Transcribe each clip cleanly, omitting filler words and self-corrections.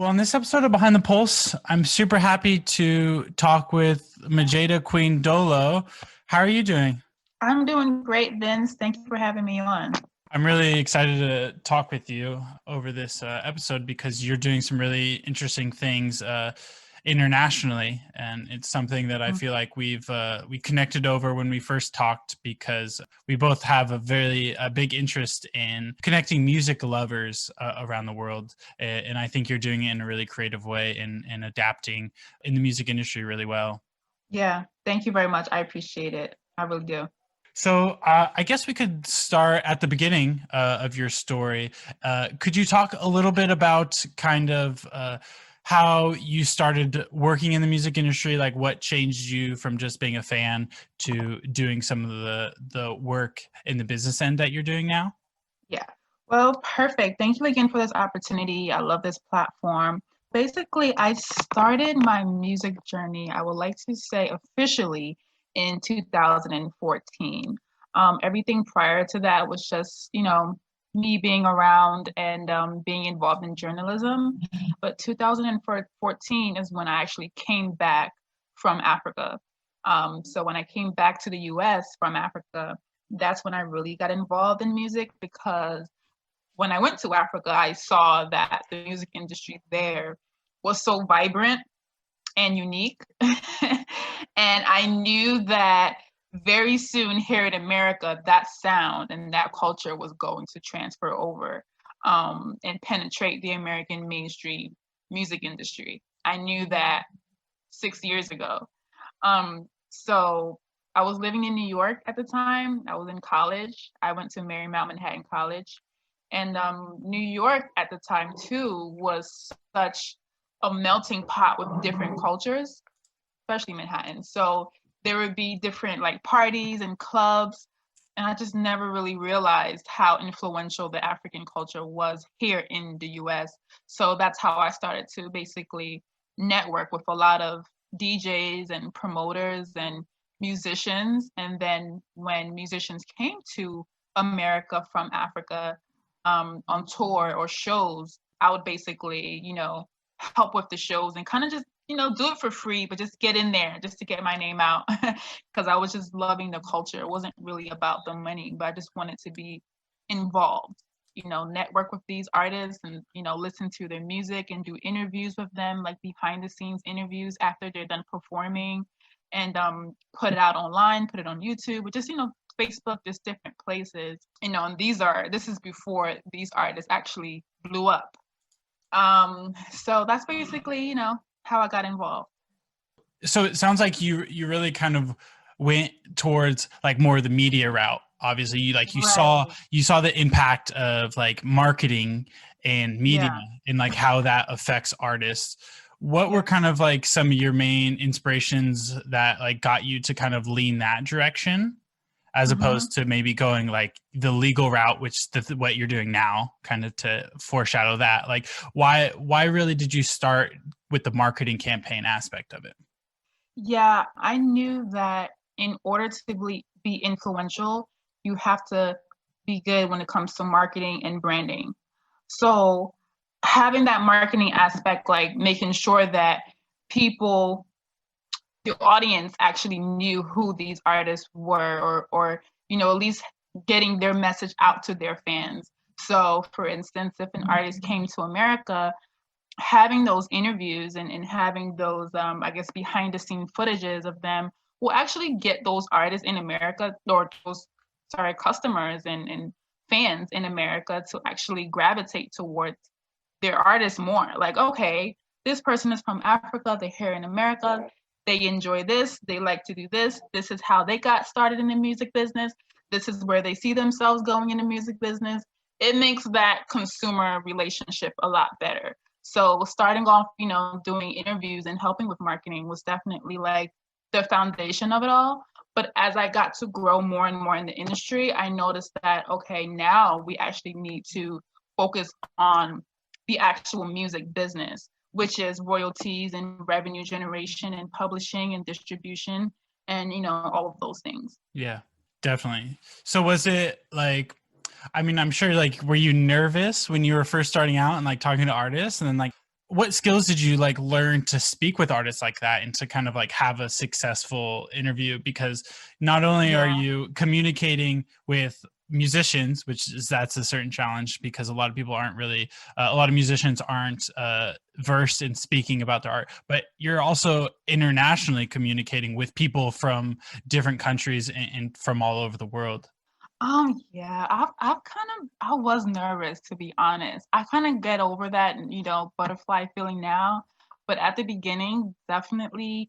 Well, in this episode of Behind the Pulse, I'm super happy to talk with Majeidah Queen Dolo. How are you doing? I'm doing great, Vince. Thank you for having me on. I'm really excited to talk with you over this episode because you're doing some really interesting things internationally, and it's something that I feel like we connected over when we first talked because we both have a big interest in connecting music lovers around the world, and I think you're doing it in a really creative way and adapting in the music industry really well. Yeah, thank you very much. I appreciate it. I really do. So I guess we could start at the beginning of your story. Could you talk a little bit about kind of how you started working in the music industry? Like what changed you from just being a fan to doing some of the work in the business end that you're doing now? Yeah. Well, perfect. Thank you again for this opportunity. I love this platform. Basically, I started my music journey, I would like to say officially in 2014. Everything prior to that was just, me being around and being involved in journalism. But 2014 is when I actually came back from Africa. So when I came back to the US from Africa, that's when I really got involved in music because when I went to Africa, I saw that the music industry there was so vibrant and unique. And I knew that very soon here in America, that sound and that culture was going to transfer over and penetrate the American mainstream music industry. I knew that 6 years ago. So I was living in New York at the time. I was in college. I went to Marymount Manhattan College. And New York at the time, too, was such a melting pot with different cultures, especially Manhattan. So there would be different like parties and clubs. And I just never really realized how influential the African culture was here in the US. So that's how I started to basically network with a lot of DJs and promoters and musicians. And then when musicians came to America from Africa on tour or shows, I would basically, help with the shows and kind of just, do it for free, but just get in there just to get my name out because I was just loving the culture. It wasn't really about the money, but I just wanted to be involved, network with these artists and, listen to their music and do interviews with them, like behind the scenes interviews after they're done performing and put it out online, put it on YouTube, or just, Facebook, just different places, and this is before these artists actually blew up. So that's basically, how I got involved. So it sounds like you really kind of went towards like more of the media route. Obviously, Right. you saw the impact of like marketing and media Yeah. and like how that affects artists. What were Yeah. kind of like some of your main inspirations that like got you to kind of lean that direction as hmm opposed to maybe going like the legal route, which what you're doing now, kind of to foreshadow that? Like, why really did you start with the marketing campaign aspect of it? Yeah, I knew that in order to be influential, you have to be good when it comes to marketing and branding. So having that marketing aspect, like making sure that people, the audience actually knew who these artists were or at least getting their message out to their fans. So for instance, if an artist came to America, having those interviews and having those I guess behind the scene footages of them will actually get those artists in America or those customers and fans in America to actually gravitate towards their artists more. Like, okay, this person is from Africa, they're here in America, they enjoy this, they like to do this is how they got started in the music business, this is where they see themselves going in the music business. It makes that consumer relationship a lot better. So starting off, doing interviews and helping with marketing was definitely like the foundation of it all. But as I got to grow more and more in the industry, I noticed that, okay, now we actually need to focus on the actual music business, which is royalties and revenue generation and publishing and distribution and, all of those things. Yeah, definitely. So was it like, I mean, I'm sure like, were you nervous when you were first starting out and like talking to artists and then like, what skills did you like learn to speak with artists like that and to kind of like have a successful interview? Because not only are Yeah. you communicating with musicians, that's a certain challenge because a lot of people aren't really a lot of musicians aren't versed in speaking about their art, but you're also internationally communicating with people from different countries and from all over the world. Yeah, I was nervous, to be honest. I kind of get over that, butterfly feeling now, but at the beginning, definitely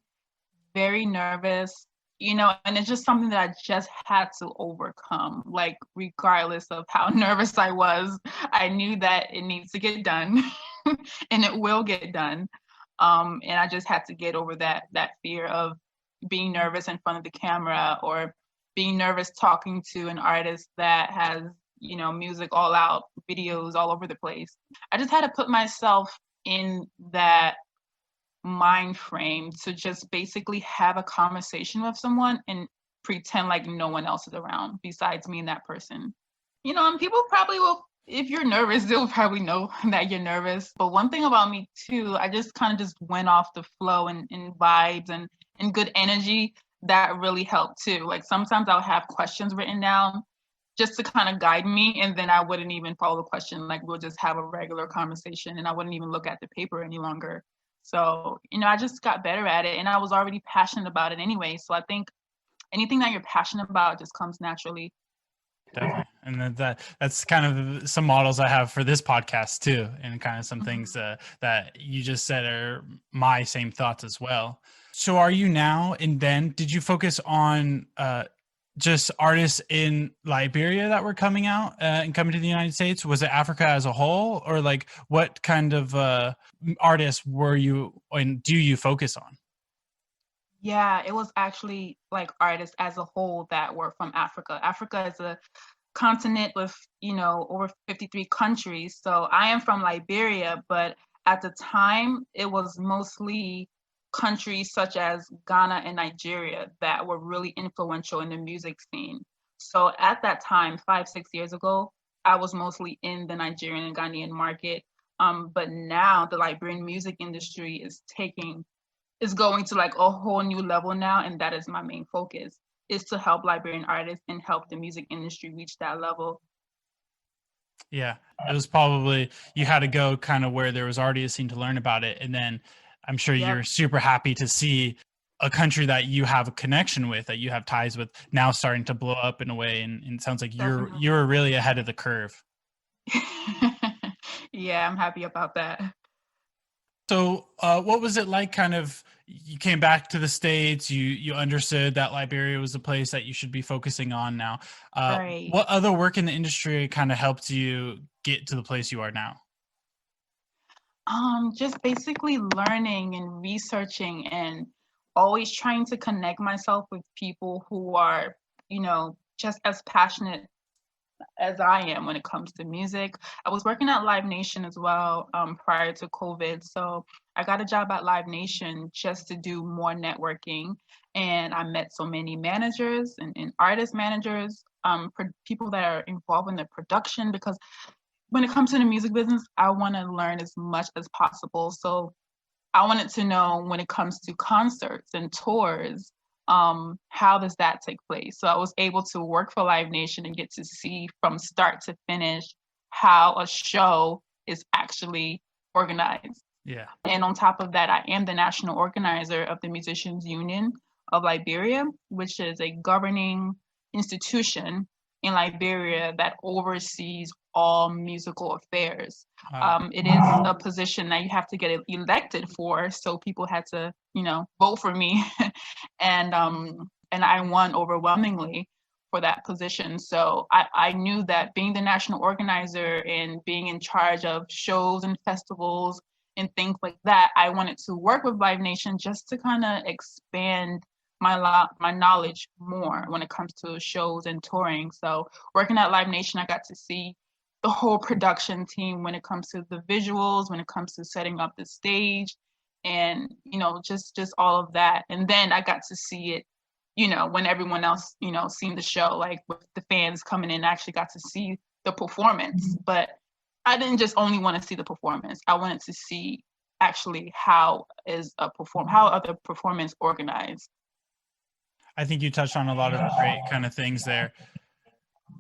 very nervous, and it's just something that I just had to overcome. Like, regardless of how nervous I was, I knew that it needs to get done and it will get done. And I just had to get over that fear of being nervous in front of the camera, or being nervous talking to an artist that has, music all out, videos all over the place. I just had to put myself in that mind frame to just basically have a conversation with someone and pretend like no one else is around besides me and that person. And people probably will, if you're nervous, they'll probably know that you're nervous. But one thing about me too, I just kind of just went off the flow and vibes and good energy. That really helped too. Like, sometimes I'll have questions written down just to kind of guide me, and then I wouldn't even follow the question. Like, we'll just have a regular conversation and I wouldn't even look at the paper any longer. So, I just got better at it, and I was already passionate about it anyway. So I think anything that you're passionate about just comes naturally. Definitely. And that's kind of some models I have for this podcast too. And kind of some things that you just said are my same thoughts as well. So are you now, and then did you focus on just artists in Liberia that were coming out and coming to the United States? Was it Africa as a whole, or like what kind of artists were you and do you focus on? Yeah, it was actually like artists as a whole that were from Africa. Africa is a continent with, over 53 countries. So I am from Liberia, but at the time it was mostly countries such as Ghana and Nigeria that were really influential in the music scene. So at that time, 5, 6 years ago, I was mostly in the Nigerian and Ghanaian market. But now the Liberian music industry is going to like a whole new level now, and that is my main focus, is to help Liberian artists and help the music industry reach that level. Yeah, it was probably you had to go kind of where there was already a scene to learn about it, and then I'm sure Yep. you're super happy to see a country that you have a connection with, that you have ties with, now starting to blow up in a way, and it sounds like Definitely. you're really ahead of the curve. Yeah, I'm happy about that. So, what was it like? Kind of, you came back to the States. You understood that Liberia was the place that you should be focusing on now. Right. What other work in the industry kind of helped you get to the place you are now? Just basically learning and researching and always trying to connect myself with people who are, just as passionate as I am when it comes to music. I was working at Live Nation as well, prior to COVID. So I got a job at Live Nation just to do more networking. And I met so many managers and artist managers, people that are involved in the production, because when it comes to the music business, I want to learn as much as possible. So I wanted to know, when it comes to concerts and tours, how does that take place? So I was able to work for Live Nation and get to see from start to finish how a show is actually organized. Yeah. And on top of that, I am the national organizer of the Musicians Union of Liberia, which is a governing institution in Liberia that oversees all musical affairs. Wow. It is a position that you have to get elected for, so people had to, vote for me, and I won overwhelmingly for that position. So I knew that being the national organizer and being in charge of shows and festivals and things like that, I wanted to work with Live Nation just to kind of expand my knowledge more when it comes to shows and touring. So working at Live Nation, I got to see the whole production team when it comes to the visuals, when it comes to setting up the stage, and just all of that. And then I got to see it, when everyone else, seen the show, like with the fans coming in, I actually got to see the performance. But I didn't just only want to see the performance. I wanted to see actually how other performance organized. I think you touched on a lot of great kind of things there.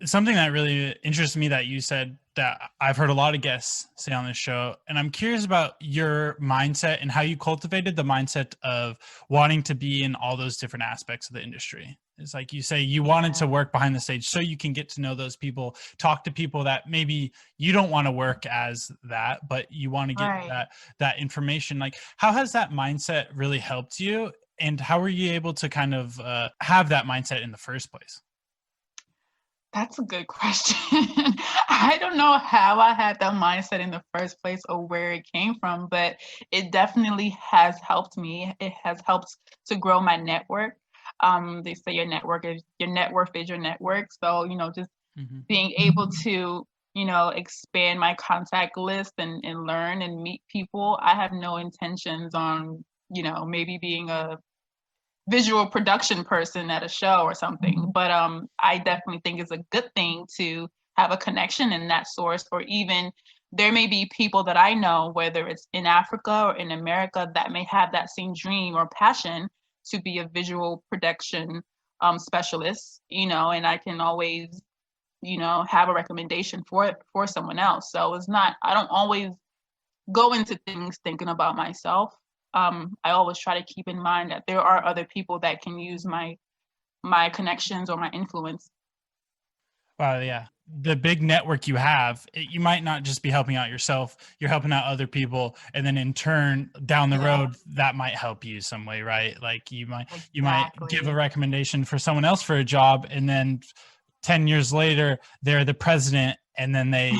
Something that really interests me that you said that I've heard a lot of guests say on this show, and I'm curious about your mindset and how you cultivated the mindset of wanting to be in all those different aspects of the industry. It's like you say you wanted to work behind the stage so you can get to know those people, talk to people that maybe you don't want to work as that, but you want to get that information. Like, how has that mindset really helped you, and how were you able to kind of have that mindset in the first place? That's a good question. I don't know how I had that mindset in the first place or where it came from, but it definitely has helped me. It has helped to grow my network. They say your network is your net worth is your network. So, just being able to, expand my contact list and learn and meet people. I have no intentions on, maybe being a visual production person at a show or something, but I definitely think it's a good thing to have a connection in that source, or even there may be people that I know, whether it's in Africa or in America, that may have that same dream or passion to be a visual production specialist, and I can always, have a recommendation for someone else. So I don't always go into things thinking about myself. I always try to keep in mind that there are other people that can use my connections or my influence. Wow, yeah. The big network you have, you might not just be helping out yourself, you're helping out other people. And then in turn, down the road, that might help you some way, right? Like you might give a recommendation for someone else for a job, and then 10 years later, they're the president, and then they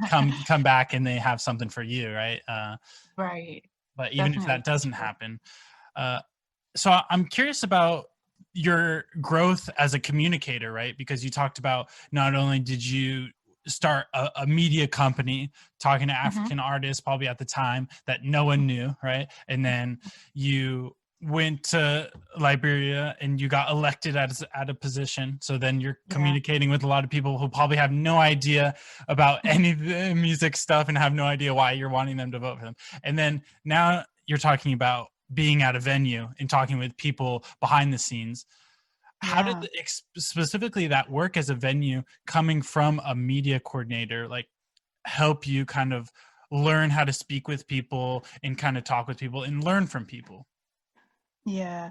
come back and they have something for you, right? Right. But even if that doesn't happen, so I'm curious about your growth as a communicator, right? Because you talked about not only did you start a media company talking to African artists probably at the time that no one knew, right? And then you went to Liberia and you got elected at a position. So then you're communicating with a lot of people who probably have no idea about any of the music stuff and have no idea why you're wanting them to vote for them. And then now you're talking about being at a venue and talking with people behind the scenes. How did specifically that work as a venue, coming from a media coordinator, like help you kind of learn how to speak with people and kind of talk with people and learn from people? Yeah.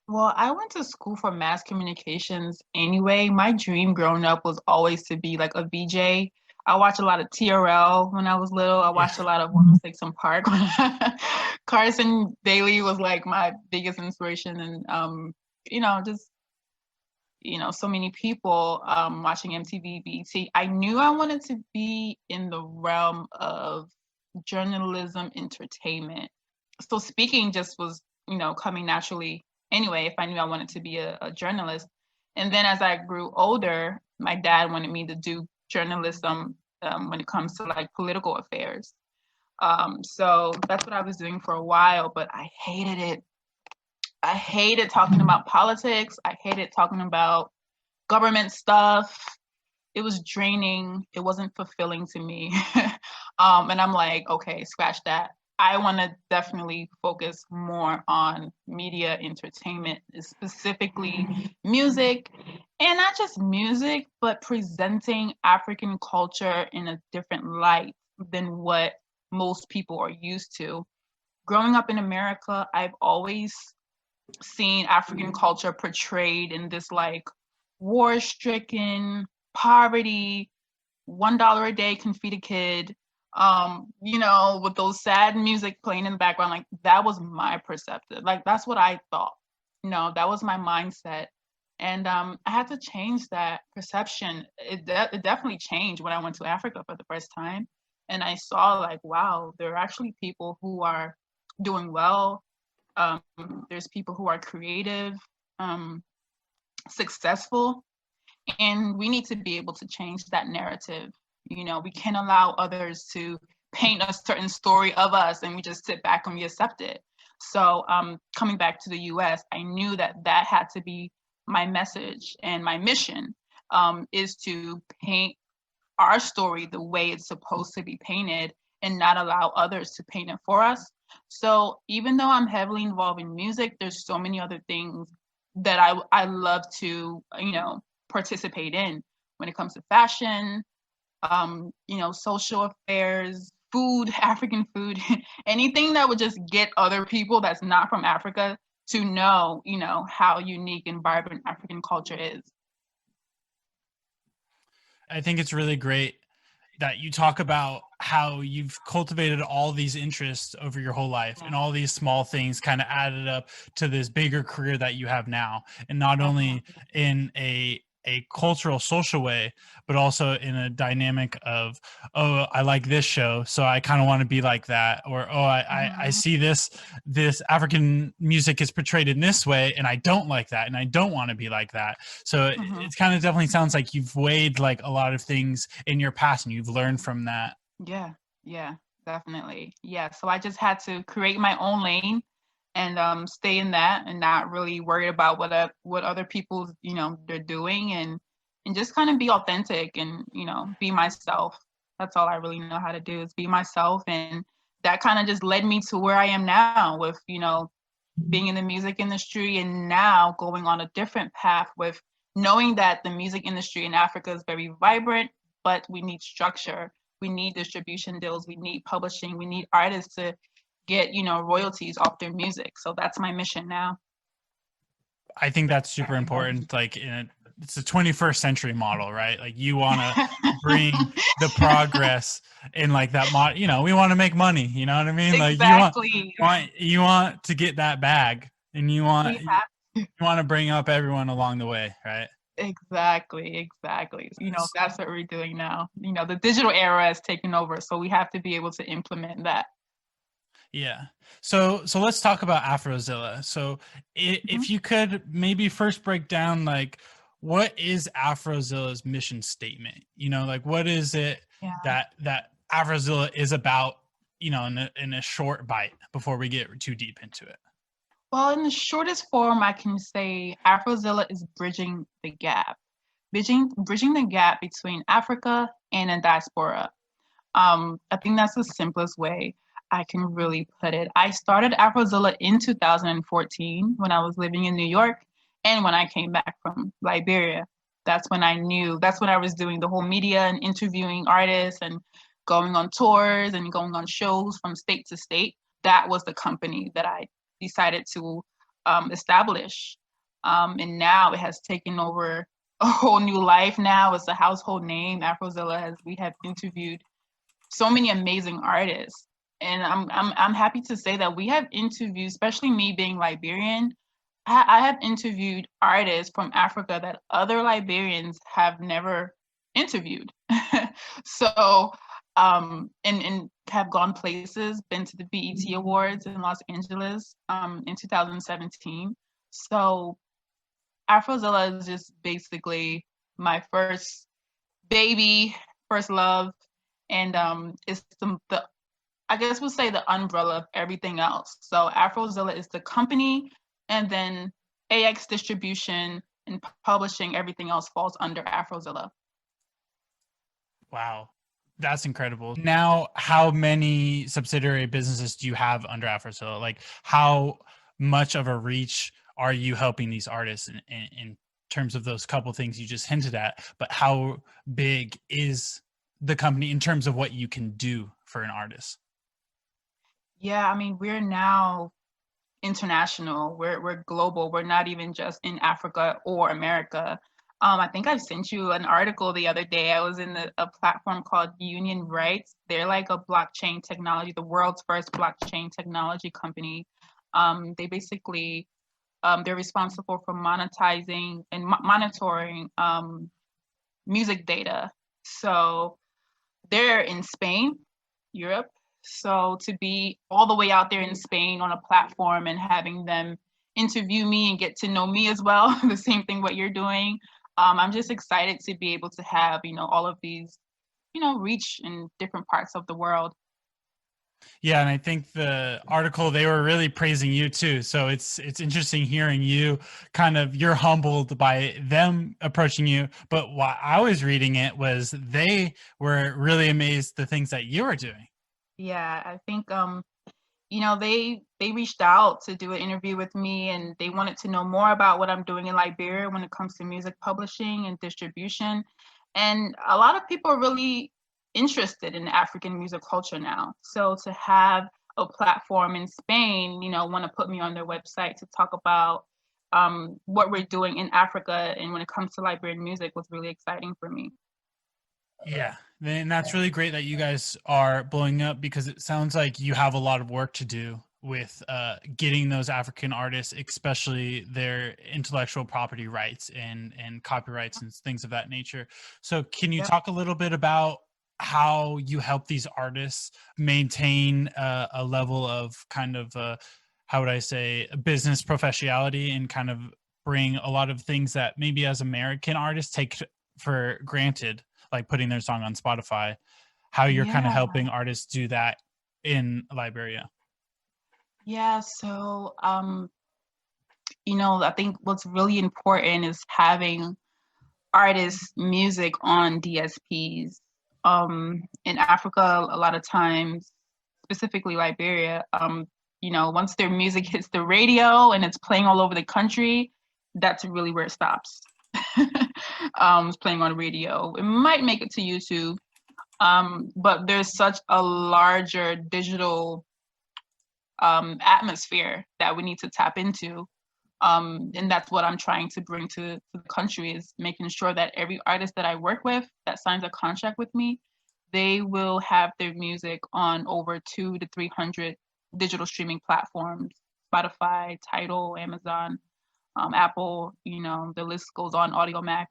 Well, I went to school for mass communications anyway. My dream growing up was always to be like a VJ. I watched a lot of TRL when I was little. I watched a lot of 106 & Park. Carson Daly was like my biggest inspiration, and just so many people watching MTV, BET. I knew I wanted to be in the realm of journalism, entertainment. So speaking just was coming naturally anyway, if I knew I wanted to be a journalist. And then as I grew older, my dad wanted me to do journalism when it comes to like political affairs. So that's what I was doing for a while, but I hated it. I hated talking about politics. I hated talking about government stuff. It was draining. It wasn't fulfilling to me. And I'm like, okay, scratch that. I want to definitely focus more on media entertainment, specifically music, and not just music, but presenting African culture in a different light than what most people are used to. Growing up in America, I've always seen African culture portrayed in this like war-stricken, poverty, $1 a day can feed a kid, with those sad music playing in the background. Like that was my perceptive. Like that's what I thought. That was my mindset. And I had to change that perception. It definitely changed when I went to Africa for the first time. And I saw like, wow, there are actually people who are doing well. There's people who are creative, successful, and we need to be able to change that narrative. We can't allow others to paint a certain story of us and we just sit back and we accept it. So coming back to the US, I knew that had to be my message, and my mission is to paint our story the way it's supposed to be painted and not allow others to paint it for us. So even though I'm heavily involved in music, there's so many other things that I love to, participate in when it comes to fashion, social affairs, food, African food, anything that would just get other people that's not from Africa to know, how unique and vibrant African culture is. I think it's really great that you talk about how you've cultivated all these interests over your whole life, and all these small things kind of added up to this bigger career that you have now, and not only in a cultural social way, but also in a dynamic of, oh, I like this show, so I kind of want to be like that, or oh, I see this African music is portrayed in this way and I don't like that and I don't want to be like that. So it kind of definitely sounds like you've weighed like a lot of things in your past and you've learned from that. Yeah, definitely. Yeah, so I just had to create my own lane and stay in that and not really worry about what other people, they're doing, and just kind of be authentic and, be myself. That's all I really know how to do, is be myself. And that kind of just led me to where I am now with, being in the music industry, and now going on a different path with knowing that the music industry in Africa is very vibrant, but we need structure. We need distribution deals. We need publishing. We need artists to get, royalties off their music. So that's my mission now. I think that's super important. Like it's the 21st century model, right? Like you want to bring the progress in like that we want to make money, you know what I mean? Exactly. Like you want to get that bag, and you want to bring up everyone along the way, right? Exactly. That's what we're doing now. The digital era has taken over, so we have to be able to implement that. Yeah. So let's talk about AfroXilla. So if you could maybe first break down, like, what is AfroXilla's mission statement? Like, what is it that AfroXilla is about, in a short bite before we get too deep into it? Well, in the shortest form, I can say AfroXilla is bridging the gap. Bridging the gap between Africa and the diaspora. I think that's the simplest way I can really put it. I started AfroXilla in 2014 when I was living in New York, and when I came back from Liberia. That's when I was doing the whole media and interviewing artists and going on tours and going on shows from state to state. That was the company that I decided to establish. And now it has taken over a whole new life. Now it's a household name. AfroXilla, we have interviewed so many amazing artists, and I'm happy to say that we have interviewed, especially me being Liberian, I have interviewed artists from Africa that other Liberians have never interviewed. So and have gone places, been to the BET Awards in Los Angeles in 2017. So AfroXilla is just basically my first baby, first love, and it's the I guess we'll say the umbrella of everything else. So AfroXilla is the company, and then AX distribution and publishing, everything else falls under AfroXilla. Wow, that's incredible. Now, how many subsidiary businesses do you have under AfroXilla? Like, how much of a reach are you helping these artists in terms of those couple things you just hinted at? But how big is the company in terms of what you can do for an artist? Yeah, I mean, we're now international. We're global. We're not even just in Africa or America. I think I sent you an article the other day. I was in a platform called Union Rights. They're like a blockchain technology, the world's first blockchain technology company. They basically they're responsible for monetizing and monitoring music data. So they're in Spain, Europe. So to be all the way out there in Spain on a platform and having them interview me and get to know me as well, the same thing what you're doing. I'm just excited to be able to have, all of these, reach in different parts of the world. Yeah, and I think the article, they were really praising you too. So it's interesting hearing you you're humbled by them approaching you. But while I was reading it, was they were really amazed the things that you were doing. Yeah, I think they reached out to do an interview with me, and they wanted to know more about what I'm doing in Liberia when it comes to music publishing and distribution. And a lot of people are really interested in African music culture now. So to have a platform in Spain, want to put me on their website to talk about what we're doing in Africa and when it comes to Liberian music was really exciting for me. Yeah, and that's really great that you guys are blowing up, because it sounds like you have a lot of work to do with getting those African artists, especially their intellectual property rights and copyrights and things of that nature. So can you talk a little bit about how you help these artists maintain a level of kind of, how would I say, business professionality, and kind of bring a lot of things that maybe as American artists take for granted, like putting their song on Spotify, how you're kind of helping artists do that in Liberia? Yeah, so I think what's really important is having artists' music on DSPs. In Africa, a lot of times, specifically Liberia, once their music hits the radio and it's playing all over the country, that's really where it stops. It's playing on radio. It might make it to YouTube, but there's such a larger digital atmosphere that we need to tap into. And that's what I'm trying to bring to the country, is making sure that every artist that I work with that signs a contract with me, they will have their music on over 200 to 300 digital streaming platforms: Spotify, Tidal, Amazon, Apple, the list goes on, Audiomack.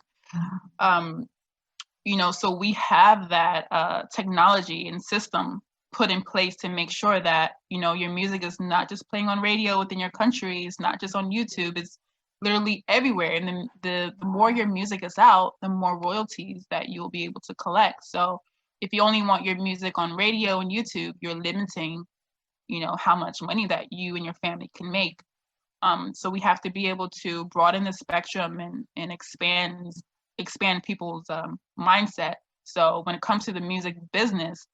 So we have that technology and system put in place to make sure that, your music is not just playing on radio within your country, it's not just on YouTube, it's literally everywhere. And then the more your music is out, the more royalties that you'll be able to collect. So if you only want your music on radio and YouTube, you're limiting, how much money that you and your family can make. So we have to be able to broaden the spectrum and expand people's mindset. So when it comes to the music business,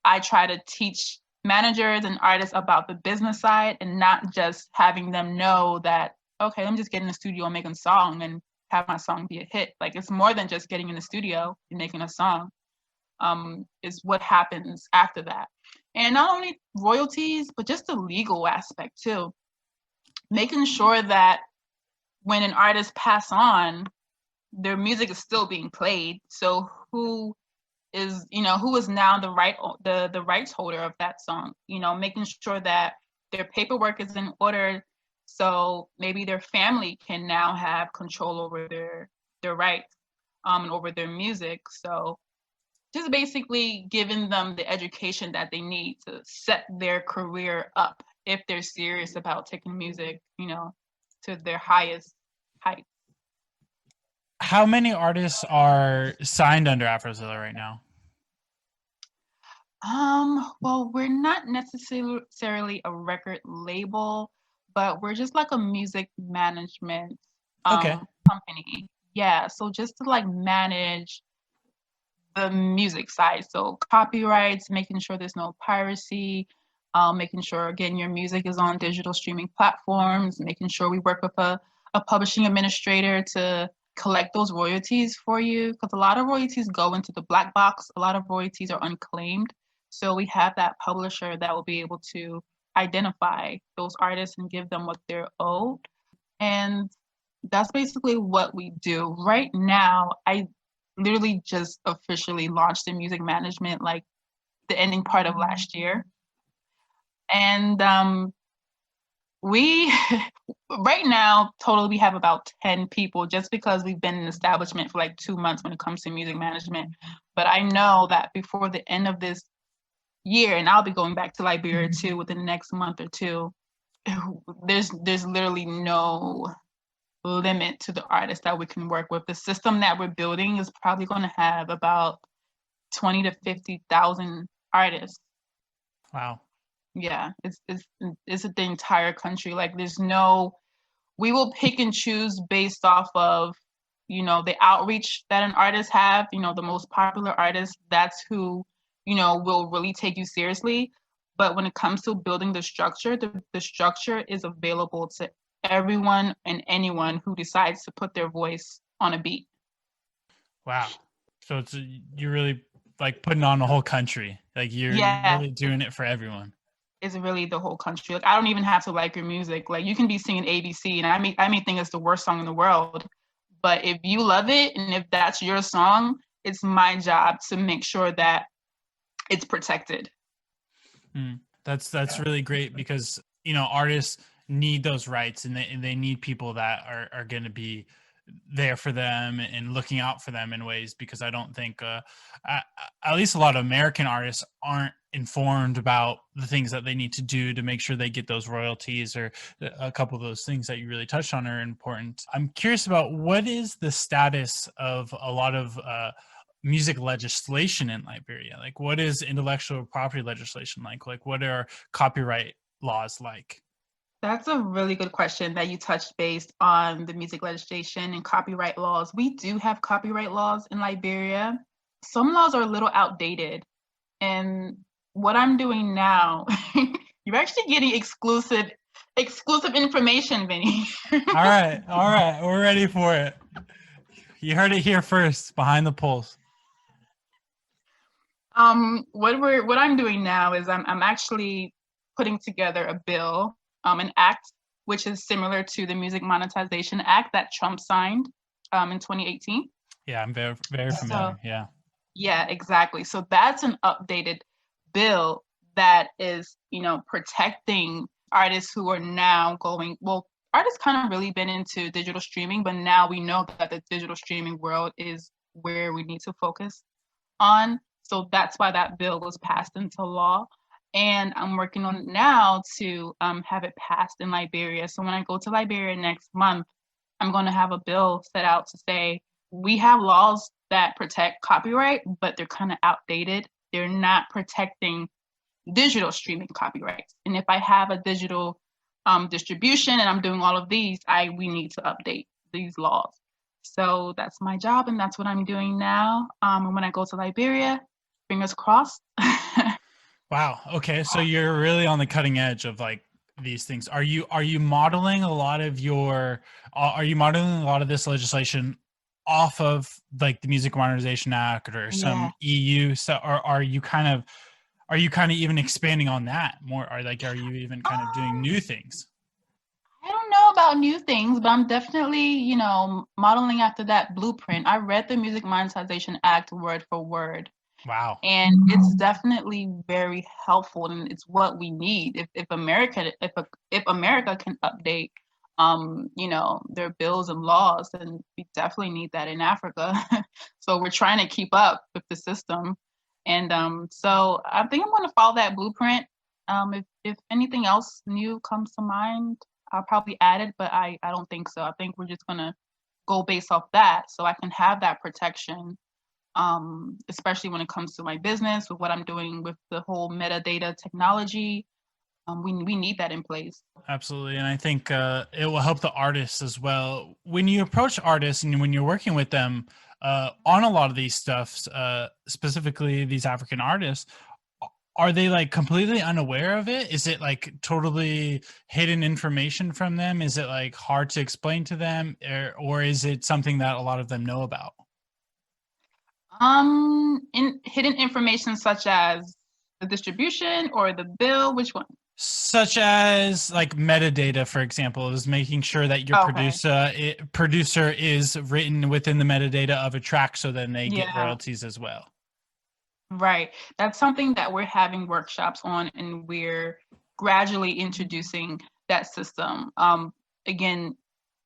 I try to teach managers and artists about the business side, and not just having them know that, okay, let me just get in the studio and make a song and have my song be a hit. Like, it's more than just getting in the studio and making a song. Is what happens after that. And not only royalties, but just the legal aspect too. Making sure that when an artist pass on, their music is still being played. So who is now the rights holder of that song? Making sure that their paperwork is in order, so maybe their family can now have control over their rights, and over their music. So just basically giving them the education that they need to set their career up if they're serious about taking music, to their highest height. How many artists are signed under AfroXilla right now? Well, we're not necessarily a record label, but we're just like a music management company. Yeah, so just to like manage the music side. So copyrights, making sure there's no piracy, making sure, again, your music is on digital streaming platforms, making sure we work with a publishing administrator to collect those royalties for you, because a lot of royalties go into the black box. A lot of royalties are unclaimed. So we have that publisher that will be able to identify those artists and give them what they're owed. And that's basically what we do. Right now, I literally just officially launched in music management like the ending part of last year. And we right now totally we have about 10 people, just because we've been in establishment for like 2 months when it comes to music management. But I know that before the end of this year, and I'll be going back to Liberia too within the next month or two, there's literally no limit to the artists that we can work with. The system that we're building is probably going to have about 20 to 50,000 artists. Wow. Yeah, it's the entire country. Like, we will pick and choose based off of, the outreach that an artist have, the most popular artist, that's who, will really take you seriously. But when it comes to building the structure is available to everyone and anyone who decides to put their voice on a beat. Wow. So you're really like putting on a whole country. Like you're Yeah, really doing it for everyone. it's really the whole country. Like I don't even have to like your music. Like you can be singing ABC, and I may think it's the worst song in the world, but if you love it and if that's your song, it's my job to make sure that it's protected. That's really great because artists need those rights, and they need people that are going to be there for them and looking out for them in ways, because I don't think at least a lot of American artists aren't informed about the things that they need to do to make sure they get those royalties, or a couple of those things that you really touched on are important. I'm curious about what is the status of a lot of music legislation in Liberia? Like, what is intellectual property legislation like? Like, what are copyright laws like? That's a really good question that you touched based on the music legislation and copyright laws. We do have copyright laws in Liberia. Some laws are a little outdated. And what I'm doing now, you're actually getting exclusive information, Vinny. All right, we're ready for it. You heard it here first, behind the polls. What I'm doing now is I'm actually putting together a bill, an act, which is similar to the Music Monetization Act that Trump signed in 2018. Yeah, I'm very familiar. So, yeah, exactly. So that's an updated bill that is, protecting artists who are now going, well, artists kind of really been into digital streaming, but now we know that the digital streaming world is where we need to focus on. So that's why that bill was passed into law. And I'm working on it now to have it passed in Liberia. So when I go to Liberia next month, I'm going to have a bill set out to say, we have laws that protect copyright, but they're kind of outdated. They're not protecting digital streaming copyrights. And if I have a digital distribution and I'm doing all of these, we need to update these laws. So that's my job, and that's what I'm doing now. And when I go to Liberia, fingers crossed. Wow. Okay. So you're really on the cutting edge of like these things. Are you modeling a lot of this legislation off of like the Music Modernization Act or some EU? So are you kind of even expanding on that more? Are you even kind of doing new things? I don't know about new things, but I'm definitely, modeling after that blueprint. I read the Music Monetization Act word for word. Wow. And it's definitely very helpful, and it's what we need. If America can update their bills and laws, then we definitely need that in Africa. So we're trying to keep up with the system. And so I think I'm going to follow that blueprint. If anything else new comes to mind, I'll probably add it, but I don't think so. I think we're just going to go based off that so I can have that protection, especially when it comes to my business, with what I'm doing with the whole metadata technology. We need that in place. Absolutely. And I think it will help the artists as well. When you approach artists and when you're working with them on a lot of these stuffs, specifically these African artists, are they like completely unaware of it? Is it like totally hidden information from them? Is it like hard to explain to them, or is it something that a lot of them know about? In hidden information such as the distribution or the bill, which one? Such as like metadata, for example, is making sure that your producer is written within the metadata of a track, so then they get royalties as well. Right. That's something that we're having workshops on, and we're gradually introducing that system. Again,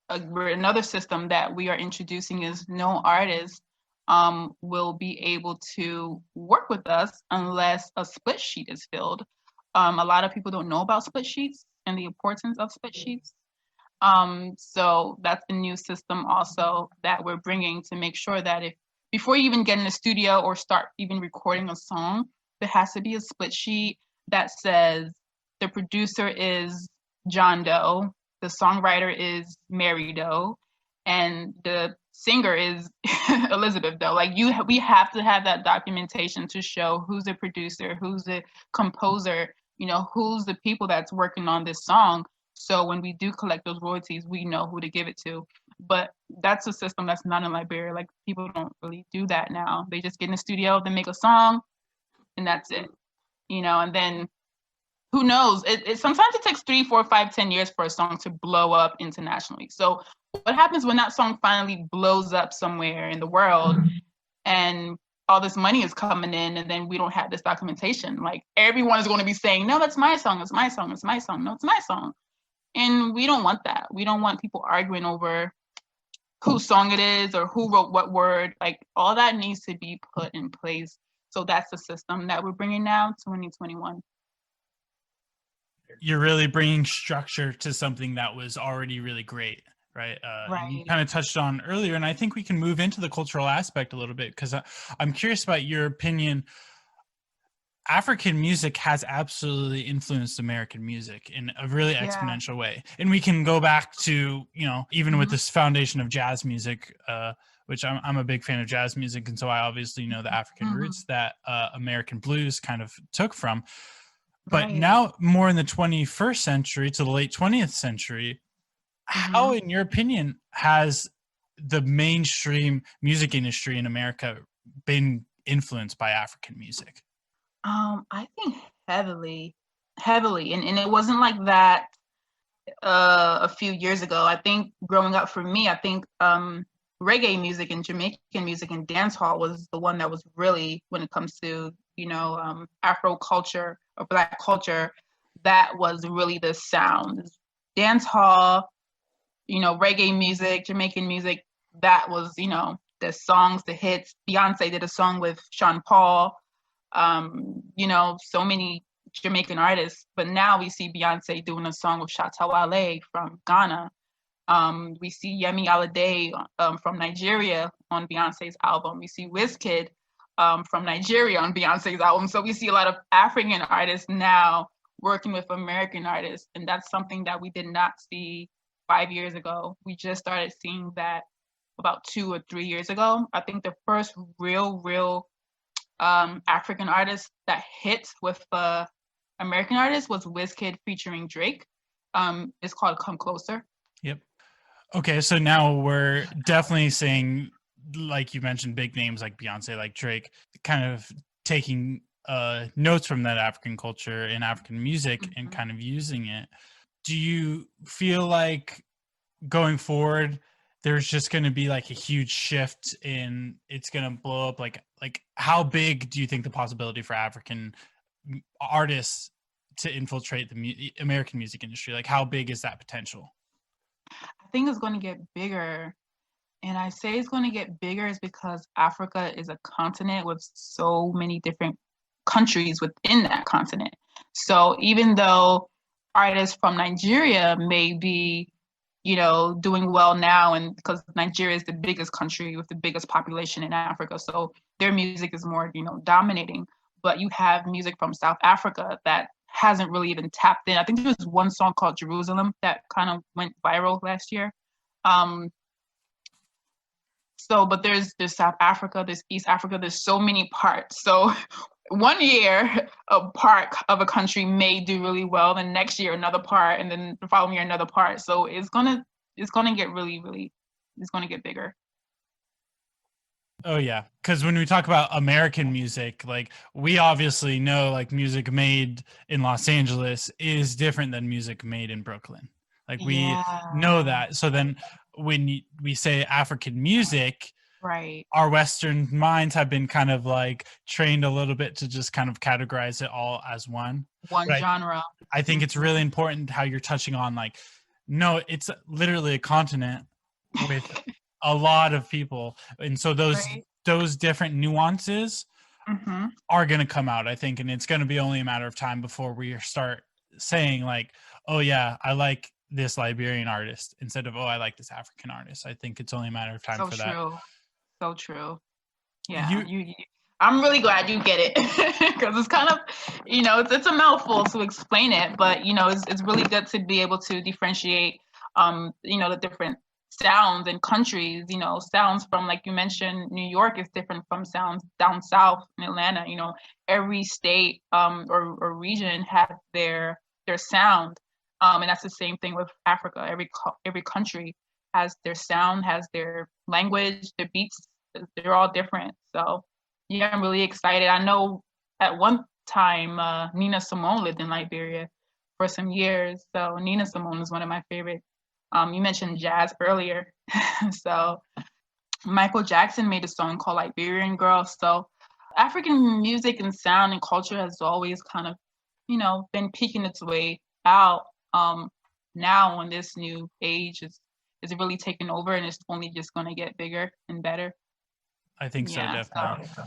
another system that we are introducing is no artist will be able to work with us unless a split sheet is filled. A lot of people don't know about split sheets and the importance of split sheets. So that's a new system also that we're bringing to make sure that before you even get in the studio or start even recording a song, there has to be a split sheet that says the producer is John Doe, the songwriter is Mary Doe, and the singer is Elizabeth Doe. Like we have to have that documentation to show who's the producer, who's the composer who's the people that's working on this song. So when we do collect those royalties, we know who to give it to. But that's a system that's not in Liberia. Like, people don't really do that now. They just get in the studio, they make a song, and that's it. And then who knows? It sometimes it takes 3, 4, 5, 10 years for a song to blow up internationally. So what happens when that song finally blows up somewhere in the world and all this money is coming in, and then we don't have this documentation? Like, everyone is going to be saying, no, that's my song, it's my song, it's my song, no, it's my song. And we don't want that. We don't want people arguing over whose song it is or who wrote what word. Like, all that needs to be put in place. So that's the system that we're bringing now, 2021. You're really bringing structure to something that was already really great, right? And you kind of touched on earlier, and I think we can move into the cultural aspect a little bit, because I'm curious about your opinion. African music has absolutely influenced American music in a really exponential way. And we can go back to, even with this foundation of jazz music, which I'm a big fan of jazz music. And so I obviously know the African roots that American blues kind of took from. But now, more in the 21st century to the late 20th century, how, in your opinion, has the mainstream music industry in America been influenced by African music? I think heavily. And it wasn't like that a few years ago. I think growing up for me, I think reggae music and Jamaican music and dancehall was the one that was really, when it comes to, Afro culture or Black culture, that was really the sound. Dancehall, reggae music, Jamaican music, that was, the songs, the hits. Beyonce did a song with Sean Paul. So many Jamaican artists, but now we see Beyonce doing a song with Shatta Wale from Ghana. We see Yemi Alade from Nigeria on Beyonce's album. We see Wizkid from Nigeria on Beyonce's album. So we see a lot of African artists now working with American artists, and that's something that we did not see 5 years ago. We just started seeing that about 2 or 3 years ago. I think the first real African artist that hit with American artists was Wizkid featuring Drake. It's called Come Closer. Yep. Okay, so now we're definitely saying, like you mentioned, big names like Beyonce, like Drake, kind of taking notes from that African culture and African music and kind of using it. Do you feel like going forward, there's just going to be like a huge shift in, it's going to blow up? Like how big do you think the possibility for African artists to infiltrate the American music industry? Like, how big is that potential? I think it's going to get bigger. And I say it's going to get bigger is because Africa is a continent with so many different countries within that continent. So even though artists from Nigeria may be, doing well now, and because Nigeria is the biggest country with the biggest population in Africa, so their music is more, dominating. But you have music from South Africa that hasn't really even tapped in. I think there was one song called Jerusalem that kind of went viral last year. But there's South Africa, there's East Africa, there's so many parts. So one year a part of a country may do really well, then next year another part, and then the following year another part. So it's gonna get really, it's gonna get bigger. Oh yeah, because when we talk about American music, like, we obviously know like music made in Los Angeles is different than music made in Brooklyn. Like, we know that. So then when we say African music, right, our Western minds have been kind of like trained a little bit to just kind of categorize it all as one genre. I think it's really important how you're touching on, like, no, it's literally a continent with a lot of people. And so those different nuances are going to come out, I think. And it's going to be only a matter of time before we start saying like, oh yeah, I like this Liberian artist instead of, oh, I like this African artist. I think it's only a matter of time for that. So true. Yeah. I'm really glad you get it, because it's kind of, it's a mouthful to explain it, but it's really good to be able to differentiate, the different sounds and countries, you know, sounds from, like you mentioned, New York is different from sounds down south in Atlanta. You know, every state or region has their sound. And that's the same thing with Africa. Every country has their sound, has their language, their beats. They're all different. So yeah, I'm really excited. I know at one time Nina Simone lived in Liberia for some years. So Nina Simone is one of my favorite. You mentioned jazz earlier. So Michael Jackson made a song called Liberian Girl. So African music and sound and culture has always kind of, you know, been peeking its way out. Now when this new age is really taking over, and it's only just going to get bigger and better. I think so, definitely. So,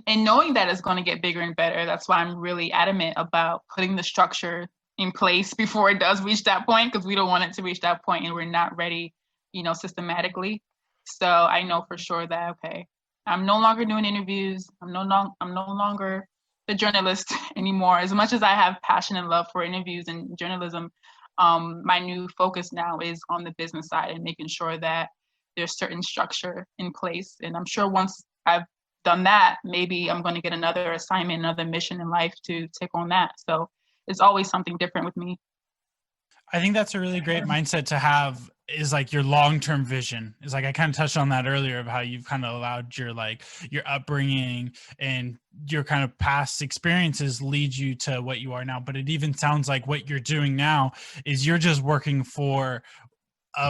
and knowing that it's going to get bigger and better, that's why I'm really adamant about putting the structure in place before it does reach that point, because we don't want it to reach that point and we're not ready, you know, systematically. So I know for sure that, okay, I'm no longer doing interviews. I'm no longer the journalist anymore. As much as I have passion and love for interviews and journalism, my new focus now is on the business side and making sure that there's certain structure in place. And I'm sure once I've done that, maybe I'm going to get another assignment, another mission in life to take on that. So it's always something different with me. I think that's a really great mindset to have, is like your long-term vision. Is like, I kind of touched on that earlier of how you've kind of allowed your upbringing and your kind of past experiences lead you to what you are now. But it even sounds like what you're doing now is you're just working for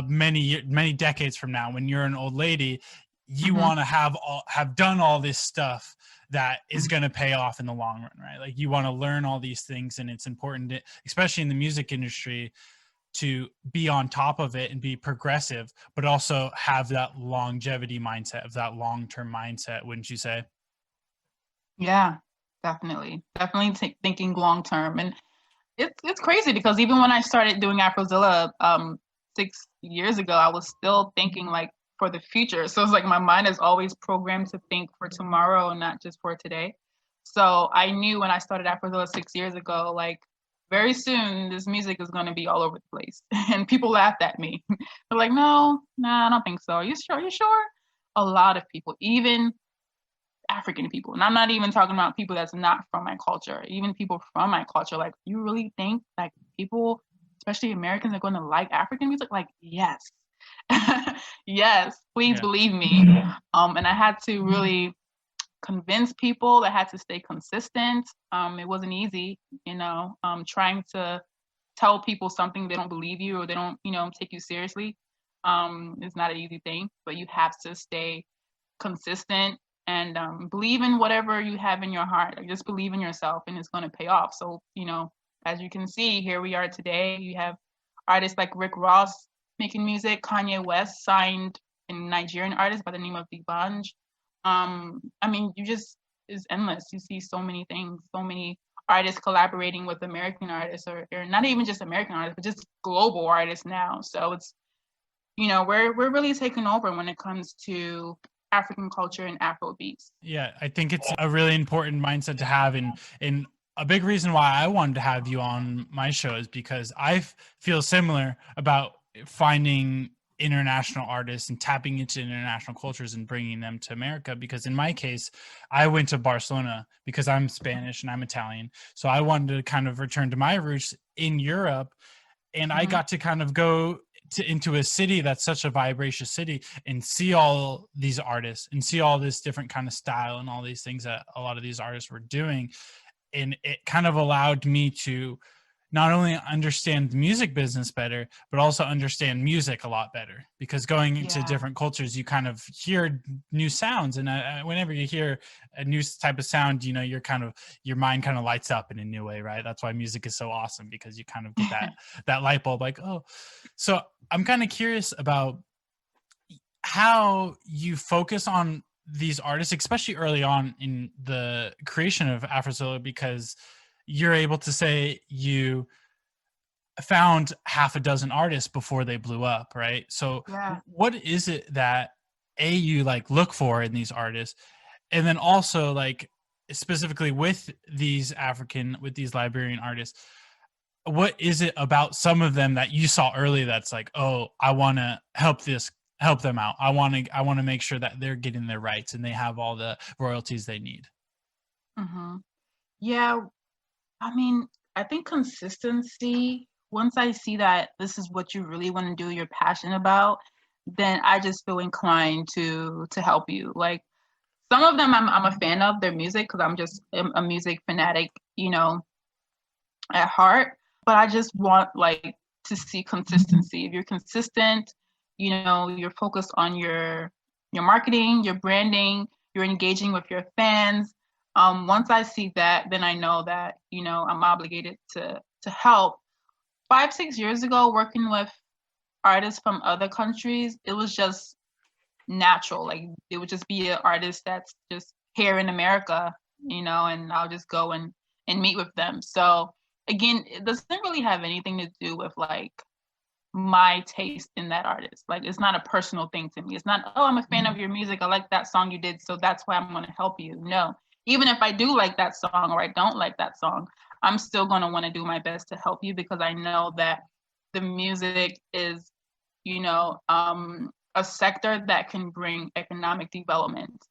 many decades from now. When you're an old lady, you want to have done all this stuff that is going to pay off in the long run, right? Like you want to learn all these things, and it's important, especially in the music industry, to be on top of it and be progressive, but also have that longevity mindset, of that long-term mindset, wouldn't you say? Yeah, definitely thinking long-term. And it's crazy because even when I started doing AfroXilla 6 years ago, I was still thinking like for the future. So it's like my mind is always programmed to think for tomorrow and not just for today. So I knew when I started AfroXilla 6 years ago, like very soon this music is going to be all over the place. And people laughed at me. They're like, no, I don't think so. Are you sure? You sure? A lot of people, even African people, and I'm not even talking about people that's not from my culture, even people from my culture, like, you really think like people, especially Americans, are going to like African music? Like, yes. Yes, please believe me. And I had to really convince people. I had to stay consistent. It wasn't easy, you know, trying to tell people something they don't believe you or they don't, you know, take you seriously. It's not an easy thing, but you have to stay consistent and believe in whatever you have in your heart. Like, just believe in yourself and it's going to pay off. So, you know, as you can see, here we are today. You have artists like Rick Ross making music. Kanye West signed a Nigerian artist by the name of D'banj. I mean, it's endless. You see so many things, so many artists collaborating with American artists, or not even just American artists, but just global artists now. So it's, you know, we're really taking over when it comes to African culture and Afro beats. Yeah, I think it's a really important mindset to have, and a big reason why I wanted to have you on my show is because I feel similar about finding international artists and tapping into international cultures and bringing them to America. Because in my case, I went to Barcelona because I'm Spanish and I'm Italian. So I wanted to kind of return to my roots in Europe. And I got to kind of go into a city that's such a vivacious city and see all these artists and see all this different kind of style and all these things that a lot of these artists were doing. And it kind of allowed me to not only understand the music business better, but also understand music a lot better, because going into different cultures, you kind of hear new sounds. And whenever you hear a new type of sound, you know, your mind kind of lights up in a new way, right? That's why music is so awesome, because you kind of get that light bulb, like, oh. So I'm kind of curious about how you focus on these artists, especially early on in the creation of AfroXilla, because you're able to say you found half a dozen artists before they blew up, right? So what is it that you like look for in these artists? And then also, like, specifically with these Liberian artists, what is it about some of them that you saw early that's like, oh, I want to help them out. I want to make sure that they're getting their rights and they have all the royalties they need. Hmm. Yeah, I mean, I think consistency, once I see that this is what you really want to do, you're passionate about, then I just feel inclined to help you. Like some of them I'm a fan of their music because I'm just a music fanatic, at heart. But I just want like to see consistency. If you're consistent, you're focused on your marketing, your branding, you're engaging with your fans. Once I see that, then I know that, I'm obligated to help. 5, 6 years ago, working with artists from other countries, it was just natural. Like it would just be an artist that's just here in America, and I'll just go and meet with them. So again, it doesn't really have anything to do with like my taste in that artist. Like it's not a personal thing to me. It's not, oh, I'm a fan of your music. I like that song you did, so that's why I'm going to help you. No. Even if I do like that song or I don't like that song, I'm still going to want to do my best to help you because I know that the music is, a sector that can bring economic development.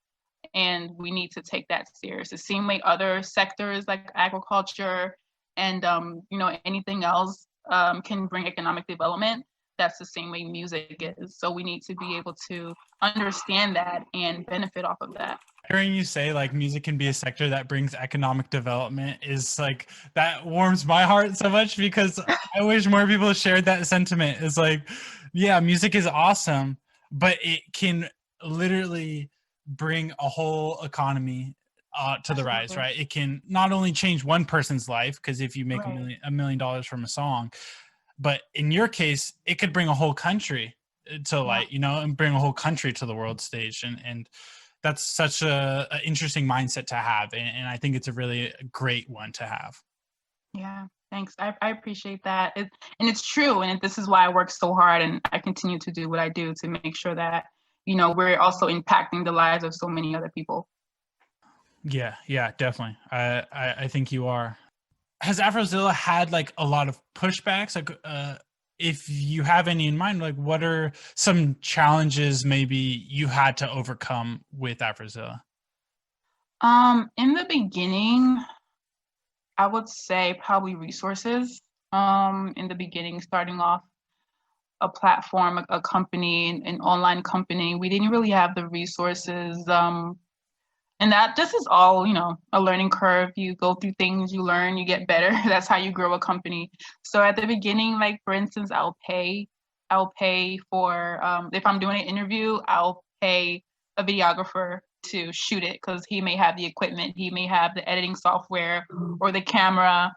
And we need to take that serious. The same way other sectors like agriculture and anything else can bring economic development. That's the same way music is. So we need to be able to understand that and benefit off of that. Hearing you say like music can be a sector that brings economic development is like, that warms my heart so much because I wish more people shared that sentiment. It's like, yeah, music is awesome, but it can literally bring a whole economy to the rise, Absolutely. right? It can not only change one person's life, because if you make Right. $1 million from a song, but in your case, it could bring a whole country to Yeah. light, and bring a whole country to the world stage. And that's such a interesting mindset to have. And I think it's a really great one to have. Yeah. Thanks. I appreciate that. And it's true. And this is why I work so hard and I continue to do what I do to make sure that, we're also impacting the lives of so many other people. Yeah, definitely. I think you are. Has AfroXilla had like a lot of pushbacks? Like, if you have any in mind, like what are some challenges maybe you had to overcome with AfroXilla? In the beginning, I would say probably resources. In the beginning, starting off a platform, a company, an online company, we didn't really have the resources. And that this is all, a learning curve. You go through things, you learn, you get better. That's how you grow a company. So at the beginning, like for instance, I'll pay for if I'm doing an interview, I'll pay a videographer to shoot it because he may have the equipment, he may have the editing software or the camera.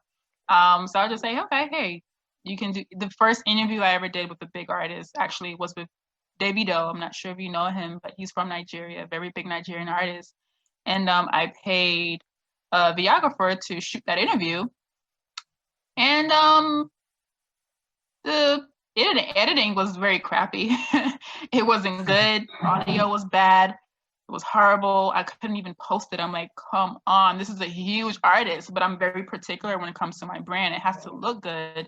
So I'll just say, okay, hey, you can do. The first interview I ever did with a big artist actually was with Davido. I'm not sure if you know him, but he's from Nigeria, a very big Nigerian artist. And I paid a videographer to shoot that interview. And the editing was very crappy. It wasn't good. Audio was bad. It was horrible. I couldn't even post it. I'm like, come on, this is a huge artist, but I'm very particular when it comes to my brand. It has to look good.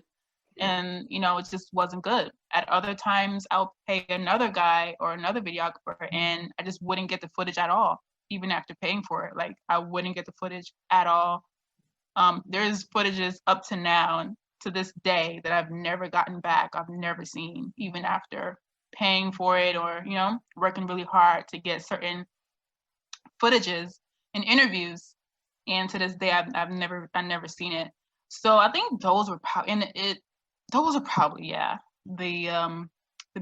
And, it just wasn't good. At other times, I'll pay another guy or another videographer, and I just wouldn't get the footage at all, even after paying for it. Like, I wouldn't get the footage at all. There's footages up to now and to this day that I've never gotten back. I've never seen, even after paying for it or, working really hard to get certain footages and interviews. And to this day, I've never seen it. So I think those were probably, yeah, the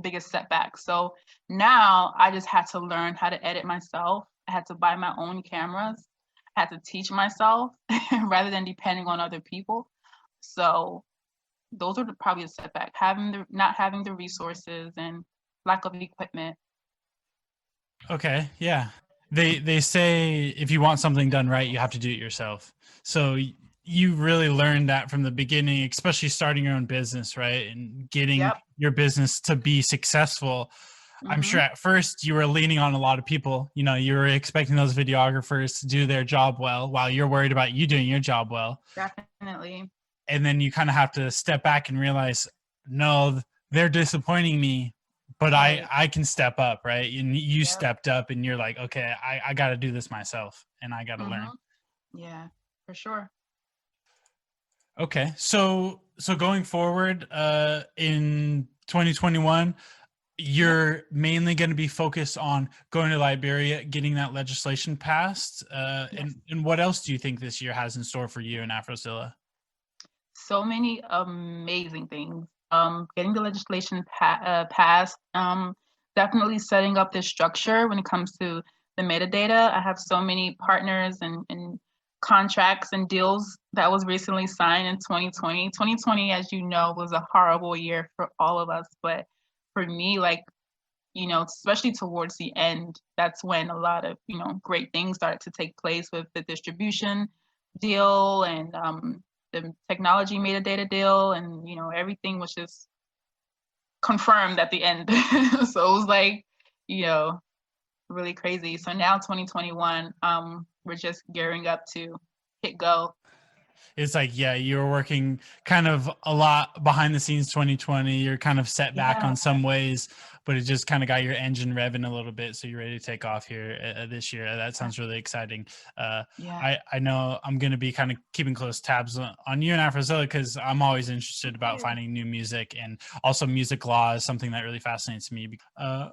biggest setbacks. So now I just had to learn how to edit myself. I had to buy my own cameras. I had to teach myself rather than depending on other people. So those are probably a setback, not having the resources and lack of equipment. Okay, yeah. They say if you want something done right, you have to do it yourself. So you really learned that from the beginning, especially starting your own business, right? And getting Yep. your business to be successful. I'm sure at first you were leaning on a lot of people. You were expecting those videographers to do their job well while you're worried about you doing your job well. Definitely. and then you kind of have to step back and realize, no, they're disappointing me, but Right. I can step up, right? And you Yep. stepped up and you're like, okay, I got to do this myself and I got to learn. Yeah, for sure. Okay. So going forward in 2021, Yep. you're mainly going to be focused on going to Liberia, getting that legislation passed. Yes. And what else do you think this year has in store for you and AfroXilla? So many amazing things. Getting the legislation passed, definitely setting up this structure when it comes to the metadata. I have so many partners and contracts and deals that was recently signed in 2020. 2020, as you know, was a horrible year for all of us. But for me, like, especially towards the end, that's when a lot of, great things started to take place with the distribution deal and the technology metadata deal, and everything was just confirmed at the end. So it was like, really crazy. So now 2021, we're just gearing up to hit go. It's like, yeah, you were working kind of a lot behind the scenes 2020. You're kind of set back Yeah, on some ways, but it just kind of got your engine revving a little bit. So you're ready to take off here this year. That sounds really exciting. yeah, I know I'm going to be kind of keeping close tabs on you and AfroXilla because I'm always interested about finding new music, and also music law is something that really fascinates me.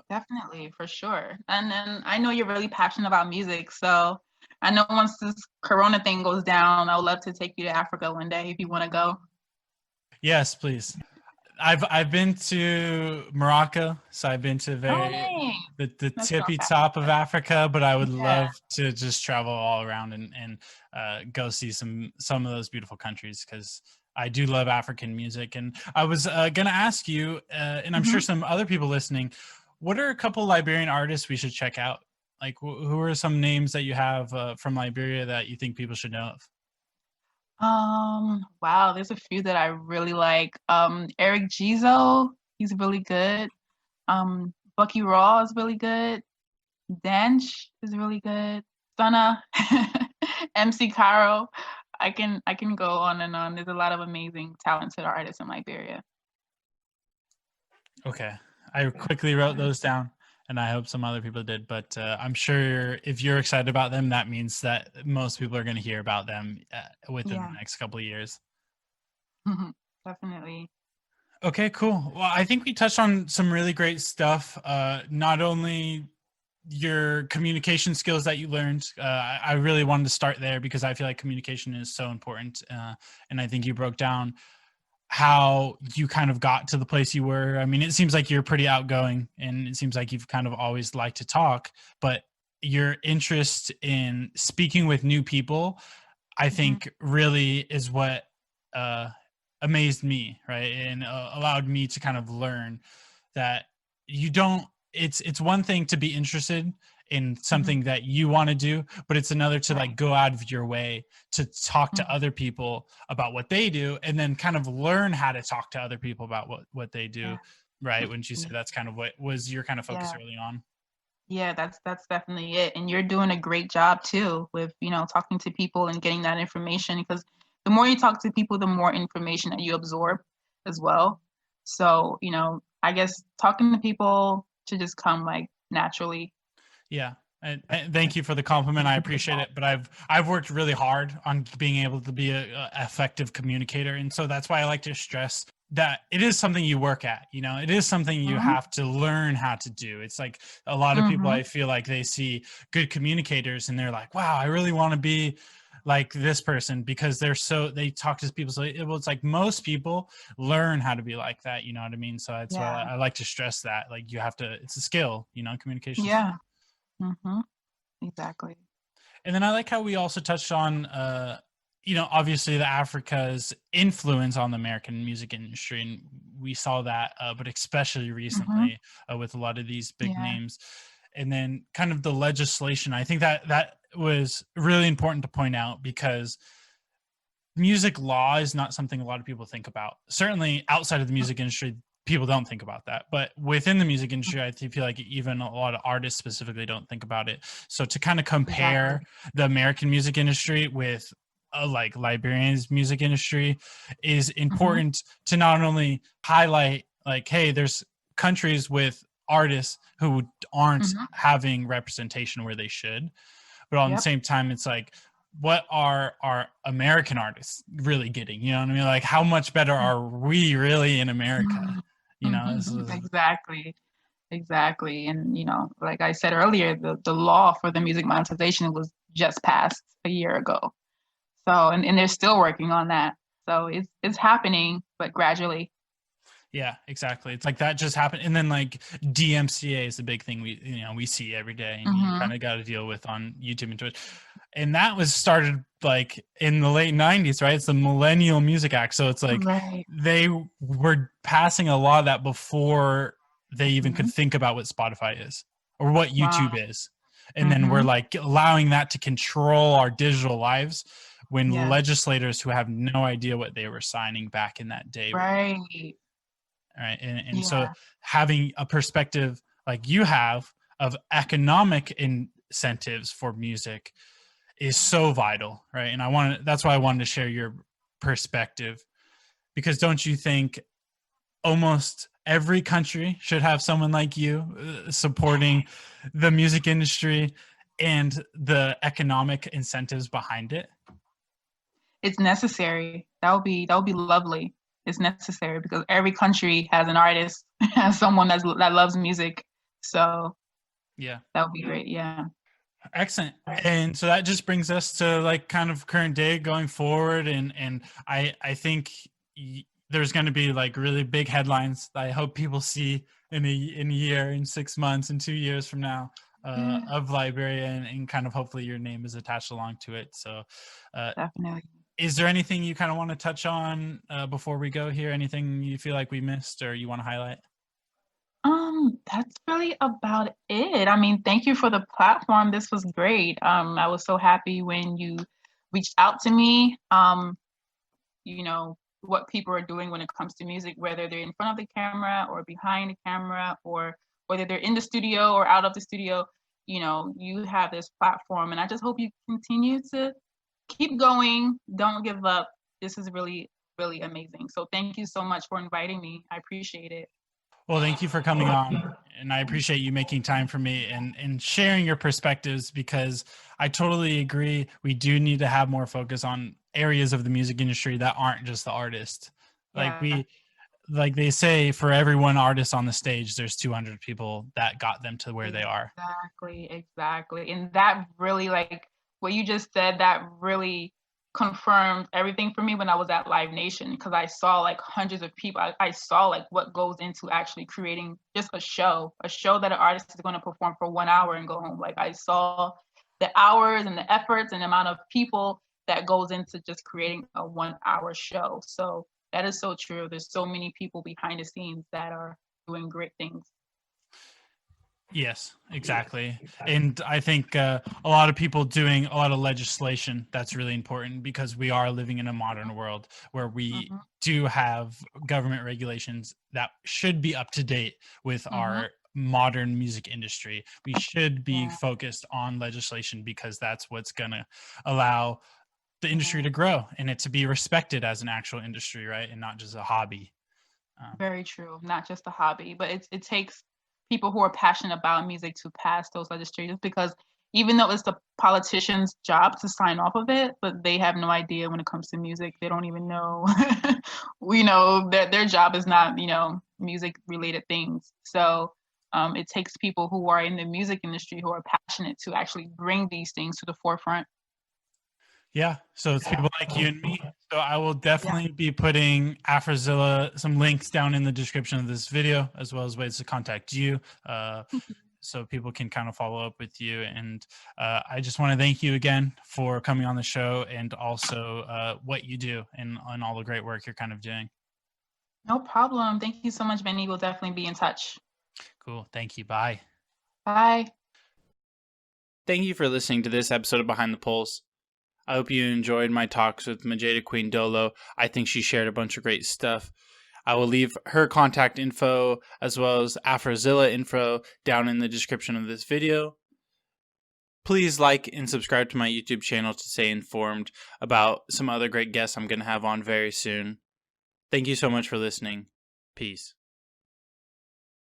definitely, for sure. And then I know you're really passionate about music, so I know once this Corona thing goes down, I would love to take you to Africa one day if you want to go. Yes, please. I've been to Morocco, so I've been to Oh, nice. the That's tippy South top of Africa, but I would Africa. love to just travel all around and go see some of those beautiful countries because I do love African music. And I was gonna ask you, and I'm sure Yeah. some other people listening, what are a couple Liberian artists we should check out? Like, who are some names that you have from Liberia that you think people should know of? Wow, there's a few that I really like. Eric Gizo, he's really good. Bucky Raw is really good. Dench is really good. Stunna, MC Caro. I can go on and on. There's a lot of amazing, talented artists in Liberia. Okay. I quickly wrote those down and I hope some other people did, but I'm sure if you're excited about them, that means that most people are going to hear about them within the Yeah, next couple of years. definitely. Okay, cool. Well, I think we touched on some really great stuff. Not only your communication skills that you learned. I really wanted to start there because I feel like communication is so important. And I think you broke down how you kind of got to the place you were. I mean, it seems like you're pretty outgoing and it seems like you've kind of always liked to talk, but your interest in speaking with new people, I Mhm. think really is what uh, amazed me, right? And allowed me to kind of learn that you don't, it's one thing to be interested in Mhm. something that you want to do, but it's another to like Right. go out of your way to talk to Mhm. other people about what they do and then kind of learn how to talk to other people about what they do, Yeah. right? Wouldn't you say Yeah. that's kind of what was your kind of focus Yeah. early on? Yeah, that's definitely it. And you're doing a great job too with, talking to people and getting that information, because the more you talk to people, the more information that you absorb as well. So, I guess talking to people should just come like naturally. Yeah. And thank you for the compliment. I appreciate it. But I've worked really hard on being able to be a effective communicator, and so that's why I like to stress that it is something you work at. You know, it is something you Mhm. have to learn how to do. It's like a lot of people, Mhm. I feel like they see good communicators and they're like, "Wow, I really want to be like this person," because they talk to people. So it's like most people learn how to be like that. You know what I mean? So that's why Yeah. I like to stress that. Like you have to. It's a skill. You know, communications. Yeah. Mhm. Exactly. And then I like how we also touched on, obviously the Africa's influence on the American music industry, and we saw that, but especially Mhm. recently with a lot of these big Yeah. names, and then kind of the legislation. I think that was really important to point out because music law is not something a lot of people think about. Certainly outside of the music industry, people don't think about that. But within the music industry, I feel like even a lot of artists specifically don't think about it. So to kind of Exactly. compare the American music industry with like Liberia's music industry is important to not only highlight like, hey, there's countries with artists who aren't having representation where they should, but at the Yep. same time, it's like, what are our American artists really getting? You know what I mean? Like, how much better are we really in America? You know, this is, Exactly. Exactly. And, like I said earlier, the law for the music monetization was just passed a year ago. So, and they're still working on that. So it's happening, but gradually. yeah, exactly. It's like that just happened. And then like DMCA is the big thing we see every day, and you kind of got to deal with on YouTube and Twitch. And that was started like in the late 90s, right? It's the Millennial Music Act. So it's like Right. they were passing a law of that before they even could think about what Spotify is or what YouTube is. And then we're like allowing that to control our digital lives when legislators who have no idea what they were signing back in that day. Right. Right. And so having a perspective like you have of economic incentives for music is so vital, right? And that's why I wanted to share your perspective, because don't you think almost every country should have someone like you supporting the music industry and the economic incentives behind it? It's necessary. That would be lovely. It's necessary because every country has an artist, has someone that loves music. So yeah, that would be great. Yeah. Excellent. And so that just brings us to like kind of current day going forward. And I think there's going to be like really big headlines that I hope people see in a year, in 6 months, in 2 years from now, of Liberia, and kind of hopefully your name is attached along to it. So definitely. Is there anything you kind of want to touch on before we go here? Anything you feel like we missed or you want to highlight? That's really about it. I mean, thank you for the platform. This was great. I was so happy when you reached out to me. What people are doing when it comes to music, whether they're in front of the camera or behind the camera, or whether they're in the studio or out of the studio, you have this platform, and I just hope you continue to keep going. Don't give up. This is really, really amazing. So thank you so much for inviting me. I appreciate it. Well, thank you for coming on, and I appreciate you making time for me and sharing your perspectives, because I totally agree. We do need to have more focus on areas of the music industry that aren't just the artist. Like they say, for every one artist on the stage, there's 200 people that got them to where they are. Exactly. And that really, like what you just said, that really confirmed everything for me when I was at Live Nation, because I saw like hundreds of people. I saw like what goes into actually creating just a show that an artist is going to perform for 1 hour and go home. Like I saw the hours and the efforts and the amount of people that goes into just creating a 1 hour show. So that is so true. There's so many people behind the scenes that are doing great things. Yes, exactly. And I think a lot of people doing a lot of legislation, that's really important, because we are living in a modern world where we do have government regulations that should be up to date with our modern music industry. We should be focused on legislation, because that's what's going to allow the industry to grow and it to be respected as an actual industry, right? And not just a hobby. Very true. Not just a hobby, but it takes people who are passionate about music to pass those legislations, because even though it's the politicians' job to sign off of it, but they have no idea when it comes to music. They don't even know, their job is not, music related things. So it takes people who are in the music industry who are passionate to actually bring these things to the forefront. Yeah, so it's people like you and me. So I will definitely be putting AfroXilla, some links down in the description of this video, as well as ways to contact you, so people can kind of follow up with you. And I just want to thank you again for coming on the show, and also what you do and all the great work you're kind of doing. No problem. Thank you so much, Vinny. We'll definitely be in touch. Cool. Thank you. Bye. Bye. Thank you for listening to this episode of Behind the Pulse. I hope you enjoyed my talks with Majeidah Queen Dolo. I think she shared a bunch of great stuff. I will leave her contact info as well as AfroXilla info down in the description of this video. Please like and subscribe to my YouTube channel to stay informed about some other great guests I'm going to have on very soon. Thank you so much for listening. Peace.